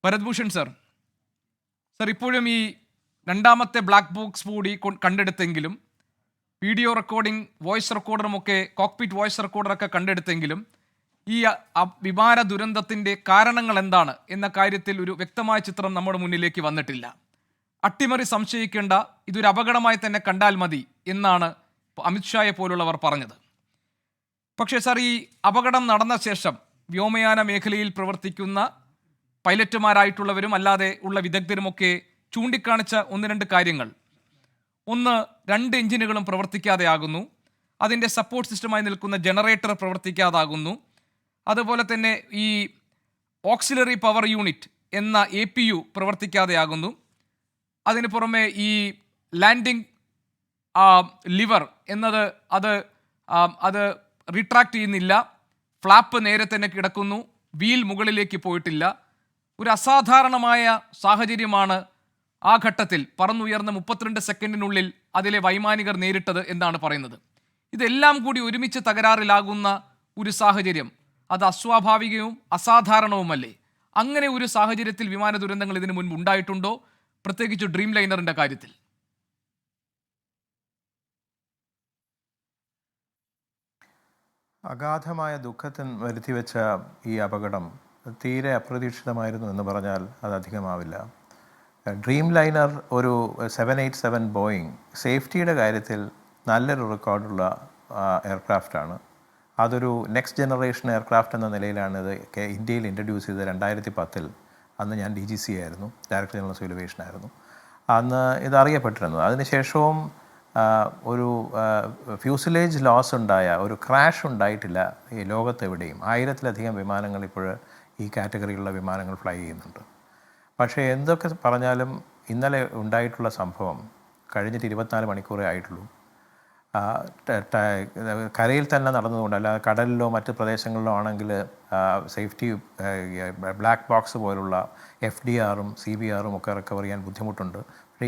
Bharat Bhushan sir, ഇപ്പോഴും ഈ രണ്ടാമത്തെ ബ്ലാക്ക് ബോക്സ് കൂടി കണ്ടെടുത്തെങ്കിലും വീഡിയോ റെക്കോർഡിംഗ്, വോയിസ് റെക്കോർഡറുമൊക്കെ, കോക്പിറ്റ് വോയിസ് റെക്കോർഡറൊക്കെ കണ്ടെടുത്തെങ്കിലും ഈ വിമാന ദുരന്തത്തിൻ്റെ കാരണങ്ങൾ എന്താണ് എന്ന കാര്യത്തിൽ ഒരു വ്യക്തമായ ചിത്രം നമ്മുടെ മുന്നിലേക്ക് വന്നിട്ടില്ല. അട്ടിമറി സംശയിക്കേണ്ട, ഇതൊരു അപകടമായി തന്നെ കണ്ടാൽ മതി എന്നാണ് അമിത്ഷായെ പോലുള്ളവർ പറഞ്ഞത്. പക്ഷേ സർ, ഈ അപകടം നടന്ന ശേഷം വ്യോമയാന മേഖലയിൽ പ്രവർത്തിക്കുന്ന പൈലറ്റുമാരായിട്ടുള്ളവരും അല്ലാതെ ഉള്ള വിദഗ്ധരുമൊക്കെ ചൂണ്ടിക്കാണിച്ച ഒന്ന് രണ്ട് കാര്യങ്ങൾ. ഒന്ന്, 2 എഞ്ചിനുകളും പ്രവർത്തിക്കാതെയാകുന്നു. അതിൻ്റെ സപ്പോർട്ട് സിസ്റ്റമായി നിൽക്കുന്ന ജനറേറ്റർ പ്രവർത്തിക്കാതാകുന്നു. അതുപോലെ തന്നെ ഈ ഓക്സിലറി പവർ യൂണിറ്റ് എന്ന APU പ്രവർത്തിക്കാതെയാകുന്നു. അതിന് പുറമെ ഈ ലാൻഡിംഗ് ലിവർ എന്നത് അത് റിട്രാക്ട് ചെയ്യുന്നില്ല. ഫ്ലാപ്പ് നേരെ തന്നെ കിടക്കുന്നു. വീൽ മുകളിലേക്ക് പോയിട്ടില്ല. ഒരു അസാധാരണമായ സാഹചര്യമാണ് ആ ഘട്ടത്തിൽ പറന്നുയർന്ന 32 സെക്കൻഡിനുള്ളിൽ അതിലെ വൈമാനികർ നേരിട്ടത് എന്നാണ് പറയുന്നത്. ഇതെല്ലാം കൂടി ഒരുമിച്ച് തകരാറിലാകുന്ന ഒരു സാഹചര്യം, അത് അസ്വാഭാവികവും അസാധാരണവുമല്ലേ? അങ്ങനെ ഒരു സാഹചര്യത്തിൽ വിമാന ദുരന്തങ്ങൾ ഇതിനു മുൻപ് ഉണ്ടായിട്ടുണ്ടോ, പ്രത്യേകിച്ച് ഡ്രീം ലൈനറിന്റെ കാര്യത്തിൽ? അഗാധമായ ദുഃഖത്തിന് വരുത്തിവെച്ച ഈ അപകടം തീരെ അപ്രതീക്ഷിതമായിരുന്നു എന്ന് പറഞ്ഞാൽ അത് അധികമാവില്ല. ഡ്രീം ലൈനർ ഒരു 787 ബോയിങ് സേഫ്റ്റിയുടെ കാര്യത്തിൽ നല്ലൊരു റെക്കോർഡുള്ള എയർക്രാഫ്റ്റാണ്. അതൊരു നെക്സ്റ്റ് ജനറേഷൻ എയർക്രാഫ്റ്റ് എന്ന നിലയിലാണ് ഇത് ഇന്ത്യയിൽ ഇൻട്രൊഡ്യൂസ് ചെയ്തത് 2010-ൽ. അന്ന് ഞാൻ DGC ആയിരുന്നു, ഡയറക്ടർ ജനറൽ സിവിൽ ഏവിയേഷൻ ആയിരുന്നു. അന്ന് ഇതറിയപ്പെട്ടിരുന്നു. അതിനുശേഷവും ഒരു ഫ്യൂസിലേജ് ലോസ് ഉണ്ടായ ഒരു ക്രാഷ് ഉണ്ടായിട്ടില്ല ഈ ലോകത്തെവിടെയും. 1000-ലധികം വിമാനങ്ങൾ ഇപ്പോൾ ഈ കാറ്റഗറിയിലുള്ള വിമാനങ്ങൾ ഫ്ലൈ ചെയ്യുന്നുണ്ട്. പക്ഷേ എന്തൊക്കെ പറഞ്ഞാലും ഇന്നലെ ഉണ്ടായിട്ടുള്ള സംഭവം കഴിഞ്ഞിട്ട് 24 മണിക്കൂറേ ആയിട്ടുള്ളൂ. കരയിൽ തന്നെ നടന്നതുകൊണ്ട്, അല്ലാതെ കടലിലോ മറ്റ് പ്രദേശങ്ങളിലോ ആണെങ്കിൽ സേഫ്റ്റി ബ്ലാക്ക് ബോക്സ് പോലുള്ള FDRഉം CBRഉം ഒക്കെ റിക്കവർ ചെയ്യാൻ ബുദ്ധിമുട്ടുണ്ട്. പക്ഷേ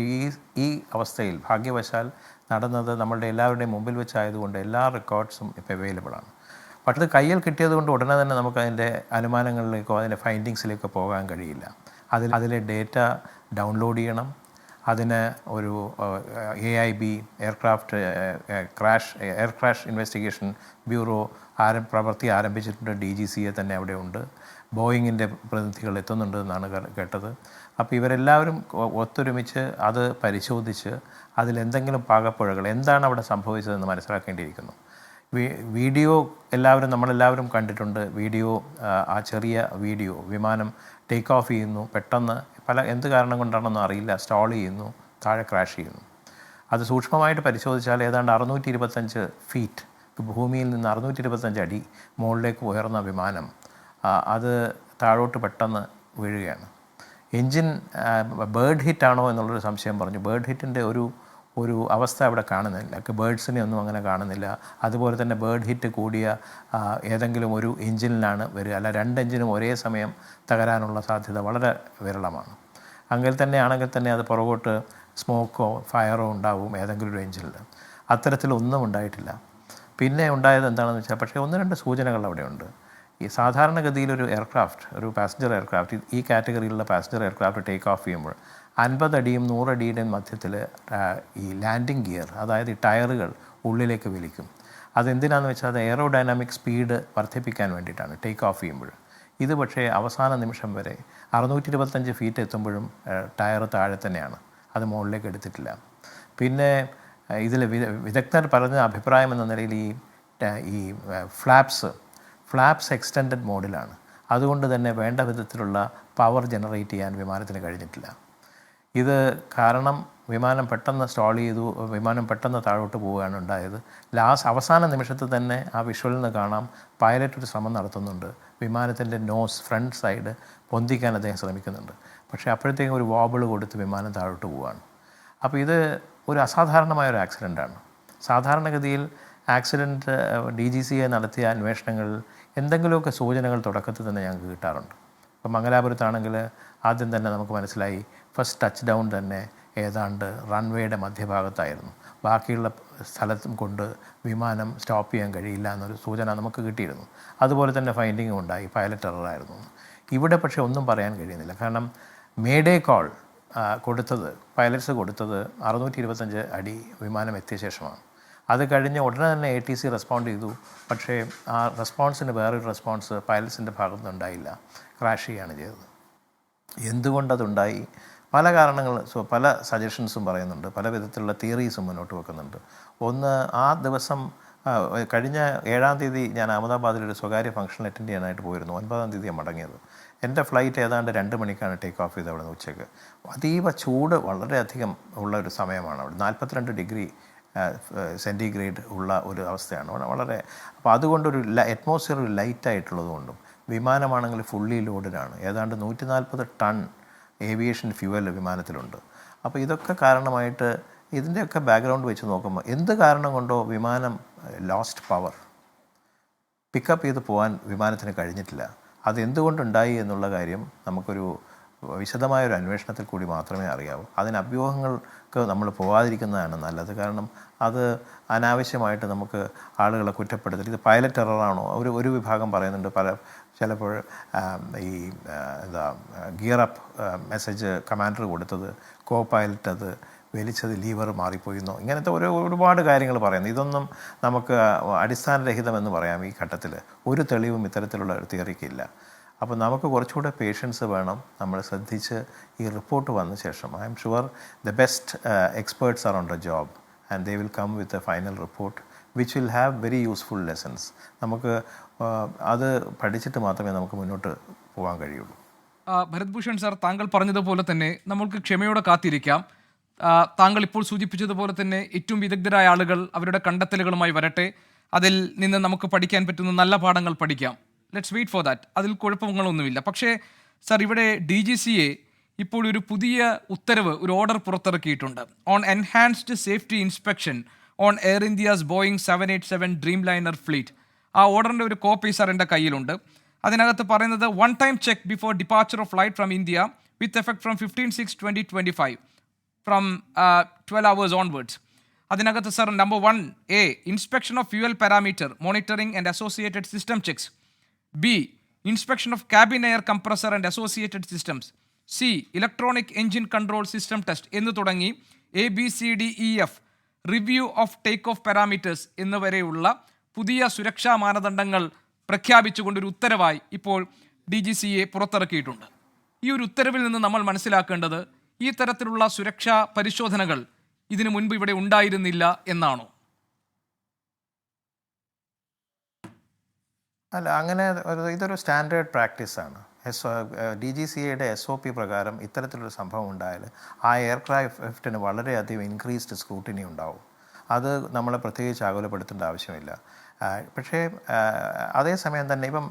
ഈ അവസ്ഥയിൽ ഭാഗ്യവശാൽ നടന്നത് നമ്മളുടെ എല്ലാവരുടെയും മുമ്പിൽ വെച്ചായതുകൊണ്ട് എല്ലാ റെക്കോർഡ്സും ഇപ്പോൾ അവൈലബിളാണ്. പക്ഷേ അത് കയ്യിൽ കിട്ടിയത് കൊണ്ട് ഉടനെ തന്നെ നമുക്ക് അതിൻ്റെ അനുമാനങ്ങളിലേക്കോ അതിൻ്റെ ഫൈൻഡിങ്സിലേക്കോ പോകാൻ കഴിയില്ല. അതിലെ ഡേറ്റ ഡൗൺലോഡ് ചെയ്യണം. അതിന് ഒരു AIB air crash investigation bureau പ്രവൃത്തി ആരംഭിച്ചിട്ടുണ്ട്. DGCA തന്നെ അവിടെ ഉണ്ട്. ബോയിങ്ങിൻ്റെ പ്രതിനിധികൾ എത്തുന്നുണ്ട് എന്നാണ് കേട്ടത്. അപ്പോൾ ഇവരെല്ലാവരും ഒത്തൊരുമിച്ച് അത് പരിശോധിച്ച് അതിലെന്തെങ്കിലും പാകപ്പിഴകൾ, എന്താണ് അവിടെ സംഭവിച്ചതെന്ന് മനസ്സിലാക്കേണ്ടിയിരിക്കുന്നു. വീഡിയോ നമ്മളെല്ലാവരും കണ്ടിട്ടുണ്ട്. ആ ചെറിയ വീഡിയോ, വിമാനം ടേക്ക് ഓഫ് ചെയ്യുന്നു, പെട്ടെന്ന് എന്ത് കാരണം കൊണ്ടാണെന്നൊന്നും അറിയില്ല, സ്റ്റോൾ ചെയ്യുന്നു, താഴെ ക്രാഷ് ചെയ്യുന്നു. അത് സൂക്ഷ്മമായിട്ട് പരിശോധിച്ചാൽ ഏതാണ്ട് 625 ഫീറ്റ്, ഭൂമിയിൽ നിന്ന് 625 അടി മുകളിലേക്ക് ഉയർന്ന വിമാനം അത് താഴോട്ട് പെട്ടെന്ന് വീഴുകയാണ്. എൻജിൻ ബേർഡ് ഹിറ്റാണോ എന്നുള്ളൊരു സംശയം പറഞ്ഞു. ബേർഡ് ഹിറ്റിൻ്റെ ഒരു അവസ്ഥ അവിടെ കാണുന്നില്ല. ബേർഡ്സിനെ ഒന്നും അങ്ങനെ കാണുന്നില്ല. അതുപോലെ തന്നെ ബേർഡ് ഹിറ്റ് കൂടിയ ഏതെങ്കിലും ഒരു എൻജിനിലാണ് വരിക, അല്ല 2 എൻജിനും ഒരേ സമയം തകരാനുള്ള സാധ്യത വളരെ വിരളമാണ്. ആണെങ്കിൽ തന്നെ അത് പുറകോട്ട് സ്മോക്കോ ഫയറോ ഉണ്ടാവും ഏതെങ്കിലും ഒരു എൻജിനിൽ. അത്തരത്തിലൊന്നും ഉണ്ടായിട്ടില്ല. പിന്നെ ഉണ്ടായത് എന്താണെന്ന് വെച്ചാൽ, പക്ഷേ 1-2 സൂചനകൾ അവിടെയുണ്ട്. ഈ സാധാരണഗതിയിലൊരു എയർക്രാഫ്റ്റ്, ഒരു പാസഞ്ചർ എയർക്രാഫ്റ്റ്, ഈ കാറ്റഗറിയിലുള്ള പാസഞ്ചർ എയർക്രാഫ്റ്റ് ടേക്ക് ഓഫ് ചെയ്യുമ്പോൾ 50 അടിയും 100 അടിയുടെയും മധ്യത്തിൽ ഈ ലാൻഡിംഗ് ഗിയർ, അതായത് ഈ ടയറുകൾ ഉള്ളിലേക്ക് വലിക്കും. അതെന്തിനാണെന്ന് വെച്ചാൽ അത് എയറോഡൈനാമിക് സ്പീഡ് വർദ്ധിപ്പിക്കാൻ വേണ്ടിയിട്ടാണ് ടേക്ക് ഓഫ് ചെയ്യുമ്പോൾ. ഇത് പക്ഷേ അവസാന നിമിഷം വരെ 625 ഫീറ്റ് എത്തുമ്പോഴും ടയർ താഴെ തന്നെയാണ്, അത് മുകളിലേക്ക് എടുത്തിട്ടില്ല. പിന്നെ ഇതിൽ വിദഗ്ധർ പറഞ്ഞ അഭിപ്രായം എന്ന നിലയിൽ ഈ ഫ്ലാപ്സ് എക്സ്റ്റെൻഡഡ് മോഡിലാണ്. അതുകൊണ്ട് തന്നെ വേണ്ട വിധത്തിലുള്ള പവർ ജനറേറ്റ് ചെയ്യാൻ വിമാനത്തിന് കഴിഞ്ഞിട്ടില്ല. ഇത് കാരണം വിമാനം പെട്ടെന്ന് സ്റ്റോൾ ചെയ്തു, വിമാനം പെട്ടെന്ന് താഴോട്ട് പോവുകയാണ് ഉണ്ടായത്. അവസാന നിമിഷത്തിൽ തന്നെ ആ വിഷ്വലിൽ നിന്ന് കാണാം, പൈലറ്റ് ഒരു ശ്രമം നടത്തുന്നുണ്ട്. വിമാനത്തിൻ്റെ ഫ്രണ്ട് സൈഡ് പൊന്തിക്കാൻ അദ്ദേഹം ശ്രമിക്കുന്നുണ്ട്. പക്ഷേ അപ്പോഴത്തേക്കും ഒരു വോബിൾ കൊടുത്ത് വിമാനം താഴോട്ട് പോവുകയാണ്. അപ്പോൾ ഇത് ഒരു അസാധാരണമായൊരു ആക്സിഡൻ്റാണ്. സാധാരണഗതിയിൽ ആക്സിഡൻറ്റ് DGCA നടത്തിയ അന്വേഷണങ്ങളിൽ എന്തെങ്കിലുമൊക്കെ സൂചനകൾ തുടക്കത്തിൽ തന്നെ ഞങ്ങൾക്ക് കിട്ടാറുണ്ട്. ഇപ്പോൾ മംഗലാപുരത്താണെങ്കിൽ ആദ്യം തന്നെ നമുക്ക് മനസ്സിലായി, ഫസ്റ്റ് ടച്ച് ഡൗൺ തന്നെ ഏതാണ്ട് റൺവേയുടെ മധ്യഭാഗത്തായിരുന്നു. ബാക്കിയുള്ള സ്ഥലത്തും കൊണ്ട് വിമാനം സ്റ്റോപ്പ് ചെയ്യാൻ കഴിയില്ല എന്നൊരു സൂചന നമുക്ക് കിട്ടിയിരുന്നു. അതുപോലെ തന്നെ ഫൈൻഡിങ്ങും ഉണ്ടായി, പൈലറ്റ് എററായിരുന്നു. ഇവിടെ പക്ഷേ ഒന്നും പറയാൻ കഴിയുന്നില്ല. കാരണം മേഡേ കോൾ കൊടുത്തത് പൈലറ്റ്സ് കൊടുത്തത് 625 അടി വിമാനം എത്തിയ ശേഷമാണ്. അത് കഴിഞ്ഞ് ഉടനെ തന്നെ ATC റെസ്പോണ്ട് ചെയ്തു. പക്ഷേ ആ റെസ്പോൺസിന് വേറൊരു റെസ്പോൺസ് പൈലറ്റ്സിൻ്റെ ഭാഗത്തുനിന്ന് ഉണ്ടായില്ല. ക്രാഷ് ചെയ്യുകയാണ് ചെയ്തത്. എന്തുകൊണ്ടതുണ്ടായി? പല കാരണങ്ങൾ, പല സജഷൻസും പറയുന്നുണ്ട്, പല വിധത്തിലുള്ള തിയറീസും മുന്നോട്ട് വെക്കുന്നുണ്ട്. ഒന്ന്, ആ ദിവസം കഴിഞ്ഞ 7-ാം തീയതി ഞാൻ അഹമ്മദാബാദിലൊരു സ്വകാര്യ ഫംഗ്ഷൻ അറ്റൻഡ് ചെയ്യാനായിട്ട് പോയിരുന്നു. 9-ാം തീയതിയാണ് മടങ്ങിയത്. എൻ്റെ ഫ്ലൈറ്റ് ഏതാണ്ട് 2 മണിക്കാണ് ടേക്ക് ഓഫ് ചെയ്തത് അവിടെ നിന്ന് ഉച്ചയ്ക്ക്. അതീവ ചൂട് വളരെയധികം ഉള്ള ഒരു സമയമാണ് അവിടെ. 42 ഡിഗ്രി സെൻറ്റിഗ്രേഡ് ഉള്ള ഒരു അവസ്ഥയാണ് വളരെ. അപ്പോൾ അതുകൊണ്ടൊരു അറ്റ്മോസ്ഫിയർ ഒരു ലൈറ്റായിട്ടുള്ളതുകൊണ്ടും വിമാനമാണെങ്കിൽ ഫുള്ളി ലോഡഡാണ്. ഏതാണ്ട് 140 ടൺ ഏവിയേഷൻ ഫ്യൂവൽ വിമാനത്തിലുണ്ട്. അപ്പോൾ ഇതൊക്കെ കാരണമായിട്ട് ഇതിൻ്റെയൊക്കെ ബാക്ക്ഗ്രൗണ്ട് വെച്ച് നോക്കുമ്പോൾ എന്ത് കാരണം കൊണ്ടോ വിമാനം ലോസ്റ്റ് പവർ പിക്കപ്പ് ചെയ്ത് പോകാൻ വിമാനത്തിന് കഴിഞ്ഞിട്ടില്ല. അതെന്തുകൊണ്ടുണ്ടായി എന്നുള്ള കാര്യം നമുക്കൊരു വിശദമായൊരു അന്വേഷണത്തിൽ കൂടി മാത്രമേ അറിയാവൂ. അതിന് അഭ്യൂഹങ്ങൾക്ക് നമ്മൾ പോകാതിരിക്കുന്നതാണ് നല്ലത്. കാരണം അത് അനാവശ്യമായിട്ട് നമുക്ക് ആളുകളെ കുറ്റപ്പെടുത്തരുത്. ഇത് പൈലറ്റ് എററാണോ? ഒരു വിഭാഗം പറയുന്നുണ്ട്, ചിലപ്പോൾ ഈ ഗിയർ അപ്പ് മെസ്സേജ് കമാൻഡർ കൊടുത്തത് കോ പൈലറ്റ് അത് വലിച്ചത് ലീവർ മാറിപ്പോയിന്നോ, ഇങ്ങനത്തെ ഒരുപാട് കാര്യങ്ങൾ പറയുന്നു. ഇതൊന്നും നമുക്ക് അടിസ്ഥാനരഹിതമെന്ന് പറയാം. ഈ ഘട്ടത്തിൽ ഒരു തെളിവും ഇത്തരത്തിലുള്ള ഒരു തിയറിക്കില്ല. അപ്പോൾ നമുക്ക് കുറച്ചുകൂടെ പേഷ്യൻസ് വേണം. നമ്മൾ ശ്രദ്ധിച്ച് ഈ റിപ്പോർട്ട് വന്ന ശേഷം I am sure the best experts are on the job and they will come with a final report which will have very useful lessons. നമുക്ക് അത് പഠിച്ചിട്ട് മാത്രമേ നമുക്ക് മുന്നോട്ട് പോകാൻ കഴിയുള്ളൂ. ഭരത് ഭൂഷൺ സാർ, താങ്കൾ പറഞ്ഞതുപോലെ തന്നെ നമ്മൾക്ക് ക്ഷമയോടെ കാത്തിരിക്കാം. താങ്കൾ ഇപ്പോൾ സൂചിപ്പിച്ചതുപോലെ തന്നെ ഏറ്റവും വിദഗ്ധരായ ആളുകൾ അവരുടെ കണ്ടെത്തലുകളുമായി വരട്ടെ. അതിൽ നിന്ന് നമുക്ക് പഠിക്കാൻ പറ്റുന്ന നല്ല പാഠങ്ങൾ പഠിക്കാം. Let's wait for that. അതിൽ കുഴപ്പങ്ങളൊന്നുമില്ല. പക്ഷേ സാർ, ഇവിടെ DGCA ഇപ്പോൾ ഒരു പുതിയ ഉത്തരവ്, ഒരു ഓർഡർ പുറത്തിറക്കിയിട്ടുണ്ട്. On enhanced safety inspection on air India's Boeing 787 dream liner fleet. ആ ഓർഡറിൻ്റെ ഒരു കോപ്പി സാർ എൻ്റെ കയ്യിലുണ്ട്. അതിനകത്ത് പറയുന്നത് 1 time check before departure of flight from India with effect from 15/6/2025 from 12 hours onwards. അതിനകത്ത് സാർ number 1A, inspection of fuel parameter monitoring and associated system checks. B, inspection of cabin air compressor and associated systems. C, electronic engine control system test എന്ന് തുടങ്ങി ABCDEF review of take off parameters എന്നിവരെയുള്ള പുതിയ സുരക്ഷാ മാനദണ്ഡങ്ങൾ പ്രഖ്യാപിച്ചുകൊണ്ടൊരു ഉത്തരവായി ഇപ്പോൾ DGCA പുറത്തിറക്കിയിട്ടുണ്ട്. ഈ ഒരു ഉത്തരവിൽ നിന്ന് നമ്മൾ മനസ്സിലാക്കേണ്ടത് ഈ തരത്തിലുള്ള സുരക്ഷാ പരിശോധനകൾ ഇതിനു മുൻപ് ഇവിടെ ഉണ്ടായിരുന്നില്ല എന്നാണോ? അല്ല, അങ്ങനെ ഇതൊരു സ്റ്റാൻഡേർഡ് പ്രാക്ടീസാണ്. DGCAയുടെ SOP പ്രകാരം ഇത്തരത്തിലൊരു സംഭവം ഉണ്ടായാൽ ആ എയർക്രാഫ്റ്റിന് വളരെയധികം ഇൻക്രീസ്ഡ് സ്ക്രൂട്ടിനി ഉണ്ടാവും. അത് നമ്മളെ പ്രത്യേകിച്ച് ആകുലപ്പെടുത്തേണ്ട ആവശ്യമില്ല. പക്ഷേ അതേസമയം തന്നെ ഇപ്പം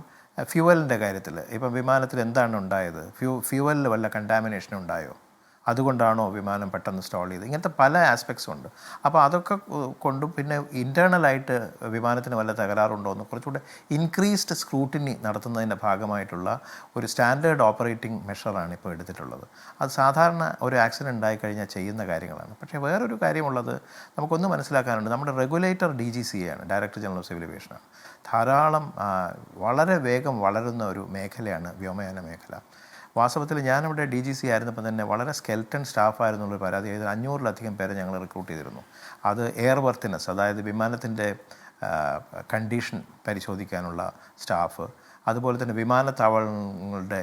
ഫ്യൂവലിൻ്റെ കാര്യത്തിൽ ഇപ്പം വിമാനത്തിൽ എന്താണ് ഉണ്ടായത്? ഫ്യൂവലിൽ വല്ല കണ്ടാമിനേഷൻ ഉണ്ടായോ? അതുകൊണ്ടാണോ വിമാനം പെട്ടെന്ന് സ്റ്റോൾ ചെയ്ത്? ഇങ്ങനത്തെ പല ആസ്പെക്ട്സും ഉണ്ട്. അപ്പോൾ അതൊക്കെ കൊണ്ടും പിന്നെ ഇൻറ്റേർണലായിട്ട് വിമാനത്തിന് വല്ല തകരാറുണ്ടോ എന്ന് കുറച്ചുകൂടെ ഇൻക്രീസ്ഡ് സ്ക്രൂട്ടിനി നടത്തുന്നതിൻ്റെ ഭാഗമായിട്ടുള്ള ഒരു സ്റ്റാൻഡേർഡ് ഓപ്പറേറ്റിംഗ് മെഷറാണ് ഇപ്പോൾ എടുത്തിട്ടുള്ളത്. അത് സാധാരണ ഒരു ആക്സിഡൻറ്റ് ഉണ്ടായിക്കഴിഞ്ഞാൽ ചെയ്യുന്ന കാര്യങ്ങളാണ്. പക്ഷേ വേറൊരു കാര്യമുള്ളത് നമുക്കൊന്ന് മനസ്സിലാക്കാനുണ്ട്. നമ്മുടെ റെഗുലേറ്റർ DGCA ആണ്, ഡയറക്ടർ ജനറൽ ഓഫ് സിവിൽ ഏവിയേഷനാണ്. ധാരാളം വളരെ വേഗം വളരുന്ന ഒരു മേഖലയാണ് വ്യോമയാന മേഖല. വാസ്തവത്തിൽ ഞാനിവിടെ DGC ആയിരുന്നപ്പോൾ തന്നെ വളരെ സ്കെൽറ്റൺ സ്റ്റാഫായിരുന്നുള്ളൊരു പരാതി. 500-ലധികം പേരെ ഞങ്ങൾ റിക്രൂട്ട് ചെയ്തിരുന്നു. അത് എയർ വർത്തിനെസ്, അതായത് വിമാനത്തിൻ്റെ കണ്ടീഷൻ പരിശോധിക്കാനുള്ള സ്റ്റാഫ്, അതുപോലെ തന്നെ വിമാനത്താവളങ്ങളുടെ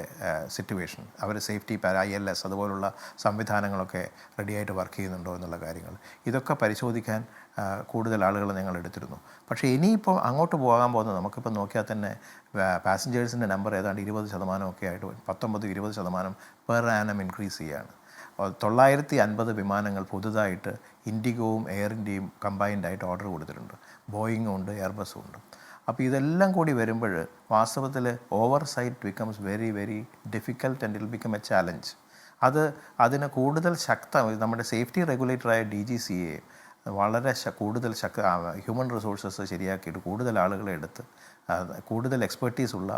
സിറ്റുവേഷൻ, അവർ സേഫ്റ്റി ILS അതുപോലുള്ള സംവിധാനങ്ങളൊക്കെ റെഡിയായിട്ട് വർക്ക് ചെയ്യുന്നുണ്ടോ എന്നുള്ള കാര്യങ്ങൾ, ഇതൊക്കെ പരിശോധിക്കാൻ കൂടുതൽ ആളുകൾ ഞങ്ങൾ എടുത്തിരുന്നു. പക്ഷേ ഇനിയിപ്പോൾ അങ്ങോട്ട് പോകാൻ പോകുന്നത് നമുക്കിപ്പോൾ നോക്കിയാൽ തന്നെ പാസഞ്ചേഴ്സിൻ്റെ നമ്പർ ഏതാണ്ട് 20% ഒക്കെ ആയിട്ട് 19-20% പെർ ആനം ഇൻക്രീസ് ചെയ്യുകയാണ്. 950 വിമാനങ്ങൾ പുതുതായിട്ട് ഇൻഡിഗോവും എയർ ഇന്ത്യയും കമ്പൈൻഡായിട്ട് ഓർഡർ കൊടുത്തിട്ടുണ്ട്. ബോയിങ്ങും ഉണ്ട്, എയർബസും ഉണ്ട്. അപ്പോൾ ഇതെല്ലാം കൂടി വരുമ്പോൾ വാസ്തവത്തിൽ oversight becomes very very difficult and it will become a challenge. അതിന് കൂടുതൽ നമ്മുടെ സേഫ്റ്റി റെഗുലേറ്ററായ DGCA വളരെ കൂടുതൽ ഹ്യൂമൻ റിസോഴ്സസ് ശരിയാക്കിയിട്ട് കൂടുതൽ ആളുകളെ എടുത്ത് കൂടുതൽ എക്സ്പെർട്ടീസ് ഉള്ള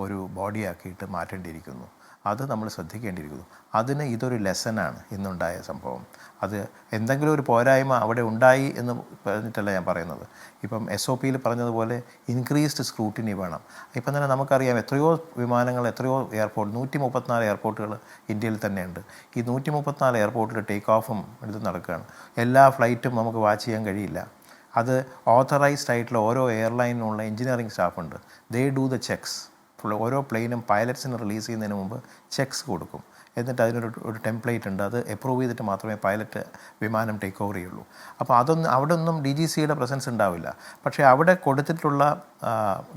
ഒരു ബോഡിയാക്കിയിട്ട് മാറ്റേണ്ടിയിരിക്കുന്നു. അത് നമ്മൾ ശ്രദ്ധിക്കേണ്ടിയിരിക്കുന്നു. അതിന് ഇതൊരു ലെസനാണ് ഇന്നുണ്ടായ സംഭവം. അത് എന്തെങ്കിലും ഒരു പോരായ്മ അവിടെ ഉണ്ടായി എന്ന് പറഞ്ഞിട്ടല്ല ഞാൻ പറയുന്നത്. ഇപ്പം SOPയിൽ പറഞ്ഞതുപോലെ ഇൻക്രീസ്ഡ് സ്ക്രൂട്ടിനി വേണം. ഇപ്പം തന്നെ നമുക്കറിയാം എത്രയോ വിമാനങ്ങൾ, എത്രയോ എയർപോർട്ട്, 134 എയർപോർട്ടുകൾ ഇന്ത്യയിൽ തന്നെയുണ്ട്. ഈ 134 എയർപോർട്ടിൽ ടേക്ക് ഓഫും എടുത്ത് നടക്കുകയാണ്. എല്ലാ ഫ്ലൈറ്റും നമുക്ക് വാച്ച് ചെയ്യാൻ കഴിയില്ല. അത് ഓതറൈസ്ഡ് ആയിട്ടുള്ള ഓരോ എയർലൈനിനുള്ള എഞ്ചിനീയറിംഗ് സ്റ്റാഫുണ്ട്. They do the checks. ഓരോ പ്ലെയിനും പൈലറ്റ്സിന് റിലീസ് ചെയ്യുന്നതിന് മുമ്പ് ചെക്സ് കൊടുക്കും. എന്നിട്ട് അതിനൊരു ടെംപ്ലേറ്റ് ഉണ്ട്. അത് അപ്രൂവ് ചെയ്തിട്ട് മാത്രമേ പൈലറ്റ് വിമാനം ടേക്ക് ഓവർ ചെയ്യുള്ളൂ. അപ്പോൾ അവിടെ ഒന്നും DGCയുടെ പ്രസൻസ് ഉണ്ടാവില്ല. പക്ഷേ അവിടെ കൊടുത്തിട്ടുള്ള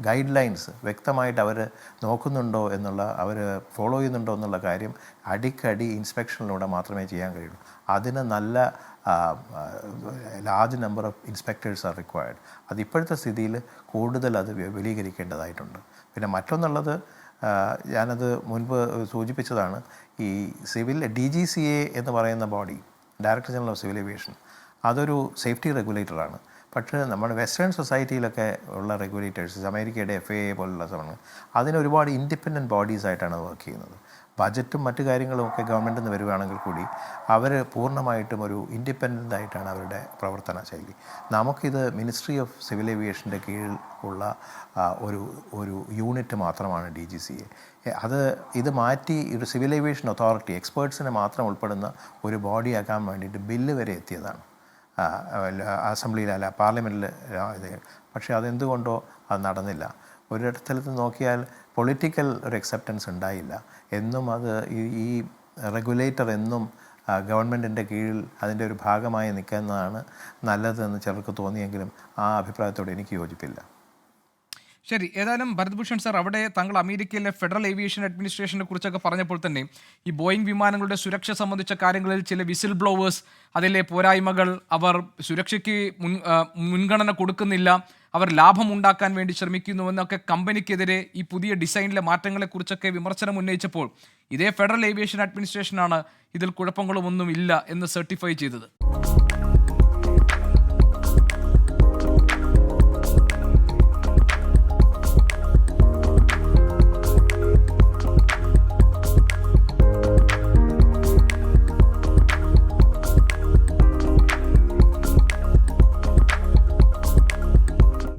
ഗൈഡ് ലൈൻസ് വ്യക്തമായിട്ട് അവർ നോക്കുന്നുണ്ടോ എന്നുള്ള, അവർ ഫോളോ ചെയ്യുന്നുണ്ടോ എന്നുള്ള കാര്യം അടിക്കടി ഇൻസ്പെക്ഷനിലൂടെ മാത്രമേ ചെയ്യാൻ കഴിയുള്ളൂ. അതിന് നല്ല large number of inspectors are required. അത് ഇപ്പോഴത്തെ സ്ഥിതിയിൽ കൂടുതൽ അത് വിപുലീകരിക്കേണ്ടതായിട്ടുണ്ട്. പിന്നെ മറ്റൊന്നുള്ളത്, ഞാനത് മുൻപ് സൂചിപ്പിച്ചതാണ്, ഈ DGCA എന്ന് പറയുന്ന body, director general of civil aviation, അതൊരു സേഫ്റ്റി റെഗുലേറ്ററാണ്. പക്ഷേ നമ്മുടെ വെസ്റ്റേൺ സൊസൈറ്റിയിലൊക്കെ ഉള്ള റെഗുലേറ്റേഴ്സ്, അമേരിക്കയുടെ FAA പോലുള്ള സമയങ്ങൾ, അതിന് ഒരുപാട് ഇൻഡിപെൻഡൻറ്റ് ബോഡീസായിട്ടാണ് വർക്ക് ചെയ്യുന്നത്. ബജറ്റും മറ്റു കാര്യങ്ങളും ഒക്കെ ഗവൺമെൻറ്റിൽ നിന്ന് വരുവാണെങ്കിൽ കൂടി അവർ പൂർണ്ണമായിട്ടും ഒരു ഇൻഡിപെൻഡൻ്റ് ആയിട്ടാണ് അവരുടെ പ്രവർത്തന ശൈലി. നമുക്കിത് മിനിസ്ട്രി ഓഫ് സിവിൽ ഏവിയേഷൻ്റെ കീഴിൽ ഉള്ള ഒരു യൂണിറ്റ് മാത്രമാണ് DGCA. ഇത് മാറ്റി ഒരു സിവിൽ ഏവിയേഷൻ അതോറിറ്റി, എക്സ്പേർട്സിനെ മാത്രം ഉൾപ്പെടുന്ന ഒരു ബോഡിയാക്കാൻ വേണ്ടിയിട്ട് ബില്ല് വരെ എത്തിയതാണ് അസംബ്ലിയിലല്ല, പാർലമെൻറ്റിൽ. പക്ഷേ അതെന്തുകൊണ്ടോ അത് നടന്നില്ല. ഒരിടത്ത് നോക്കിയാൽ പൊളിറ്റിക്കൽ ഒരു അക്സെപ്റ്റൻസ് ഉണ്ടായില്ല. എന്നും അത് ഈ റെഗുലേറ്റർ എന്നും ഗവൺമെൻറ്റിൻ്റെ കീഴിൽ അതിൻ്റെ ഒരു ഭാഗമായി നിൽക്കുന്നതാണ് നല്ലതെന്ന് ചിലർക്ക് തോന്നിയെങ്കിലും ആ അഭിപ്രായത്തോട് എനിക്ക് യോജിപ്പില്ല. ശരി, ഏതായാലും ഭരത്ഭൂഷൺ സാർ, അവിടെ താങ്കൾ അമേരിക്കയിലെ ഫെഡറൽ ഏവിയേഷൻ അഡ്മിനിസ്ട്രേഷനെ കുറിച്ചൊക്കെ പറഞ്ഞപ്പോൾ തന്നെ ഈ ബോയിങ് വിമാനങ്ങളുടെ സുരക്ഷ സംബന്ധിച്ച കാര്യങ്ങളിൽ ചില വിസിൽ ബ്ലോവേഴ്സ്, അതിലെ പോരായ്മകൾ, അവർ സുരക്ഷയ്ക്ക് മുൻഗണന കൊടുക്കുന്നില്ല, അവർ ലാഭം ഉണ്ടാക്കാൻ വേണ്ടി ശ്രമിക്കുന്നുവെന്നൊക്കെ കമ്പനിക്കെതിരെ ഈ പുതിയ ഡിസൈനിലെ മാറ്റങ്ങളെക്കുറിച്ചൊക്കെ വിമർശനം ഉന്നയിച്ചപ്പോൾ ഇതേ ഫെഡറൽ ഏവിയേഷൻ അഡ്മിനിസ്ട്രേഷനാണ് ഇതിൽ കുഴപ്പങ്ങളുമൊന്നുമില്ല എന്ന് സർട്ടിഫൈ ചെയ്തത്.